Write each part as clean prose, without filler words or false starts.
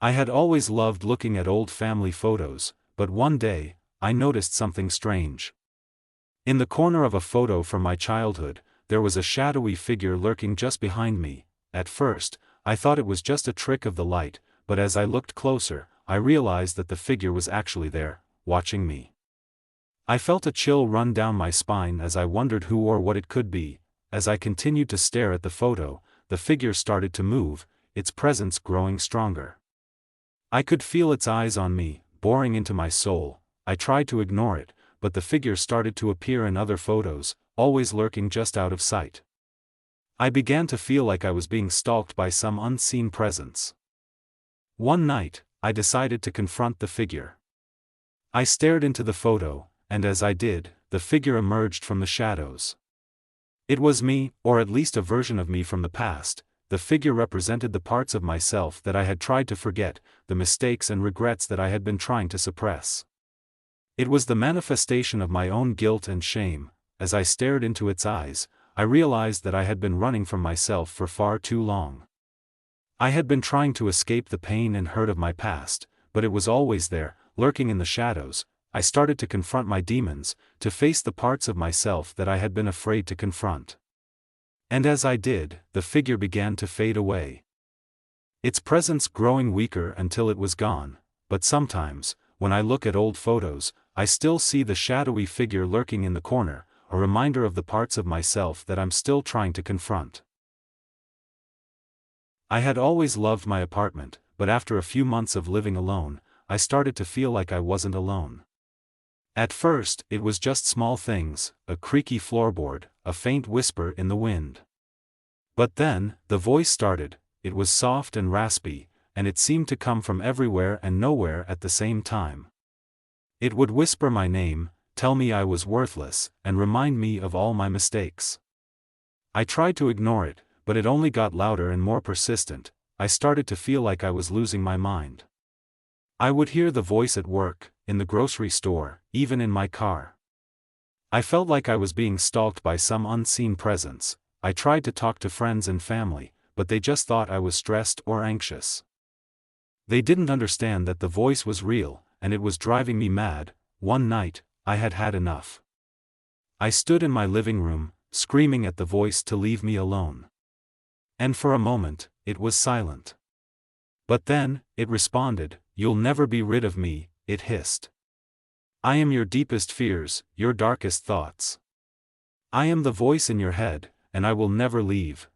I had always loved looking at old family photos, but one day, I noticed something strange. In the corner of a photo from my childhood, there was a shadowy figure lurking just behind me. At first, I thought it was just a trick of the light, but as I looked closer, I realized that the figure was actually there, watching me. I felt a chill run down my spine as I wondered who or what it could be. As I continued to stare at the photo, the figure started to move, its presence growing stronger. I could feel its eyes on me, boring into my soul. I tried to ignore it, but the figure started to appear in other photos, always lurking just out of sight. I began to feel like I was being stalked by some unseen presence. One night, I decided to confront the figure. I stared into the photo, and as I did, the figure emerged from the shadows. It was me, or at least a version of me from the past. The figure represented the parts of myself that I had tried to forget, the mistakes and regrets that I had been trying to suppress. It was the manifestation of my own guilt and shame. As I stared into its eyes, I realized that I had been running from myself for far too long. I had been trying to escape the pain and hurt of my past, but it was always there, lurking in the shadows. I started to confront my demons, to face the parts of myself that I had been afraid to confront. And as I did, the figure began to fade away. Its presence growing weaker until it was gone, but sometimes, when I look at old photos, I still see the shadowy figure lurking in the corner, a reminder of the parts of myself that I'm still trying to confront. I had always loved my apartment, but after a few months of living alone, I started to feel like I wasn't alone. At first, it was just small things, a creaky floorboard, a faint whisper in the wind. But then, the voice started. It was soft and raspy, and it seemed to come from everywhere and nowhere at the same time. It would whisper my name, tell me I was worthless, and remind me of all my mistakes. I tried to ignore it, but it only got louder and more persistent. I started to feel like I was losing my mind. I would hear the voice at work, in the grocery store, even in my car. I felt like I was being stalked by some unseen presence. I tried to talk to friends and family, but they just thought I was stressed or anxious. They didn't understand that the voice was real, and it was driving me mad. One night, I had had enough. I stood in my living room, screaming at the voice to leave me alone. And for a moment, it was silent. But then, it responded, "You'll never be rid of me," it hissed. "I am your deepest fears, your darkest thoughts. I am the voice in your head, and I will never leave."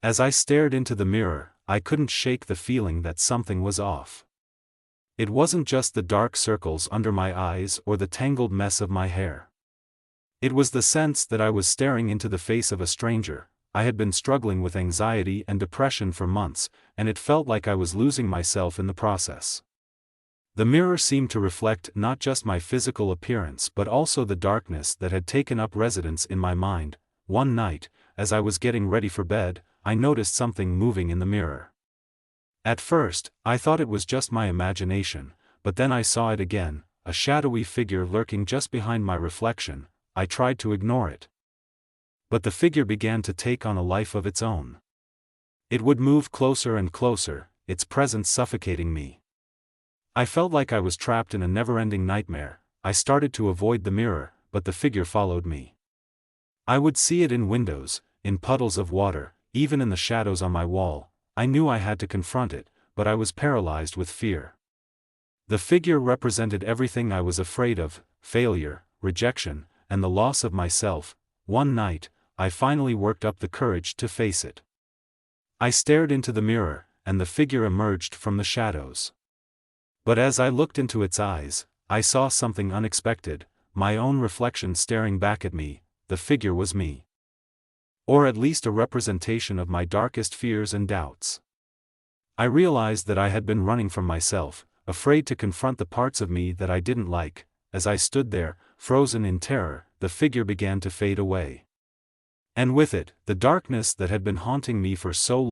As I stared into the mirror, I couldn't shake the feeling that something was off. It wasn't just the dark circles under my eyes or the tangled mess of my hair. It was the sense that I was staring into the face of a stranger. I had been struggling with anxiety and depression for months, and it felt like I was losing myself in the process. The mirror seemed to reflect not just my physical appearance but also the darkness that had taken up residence in my mind. One night, as I was getting ready for bed, I noticed something moving in the mirror. At first, I thought it was just my imagination, but then I saw it again, a shadowy figure lurking just behind my reflection. I tried to ignore it. But the figure began to take on a life of its own. It would move closer and closer, its presence suffocating me. I felt like I was trapped in a never-ending nightmare. I started to avoid the mirror, but the figure followed me. I would see it in windows, in puddles of water, even in the shadows on my wall. I knew I had to confront it, but I was paralyzed with fear. The figure represented everything I was afraid of: failure, rejection, and the loss of myself. One night, I finally worked up the courage to face it. I stared into the mirror, and the figure emerged from the shadows. But as I looked into its eyes, I saw something unexpected, my own reflection staring back at me. The figure was me. Or at least a representation of my darkest fears and doubts. I realized that I had been running from myself, afraid to confront the parts of me that I didn't like. As I stood there, frozen in terror, the figure began to fade away. And with it, the darkness that had been haunting me for so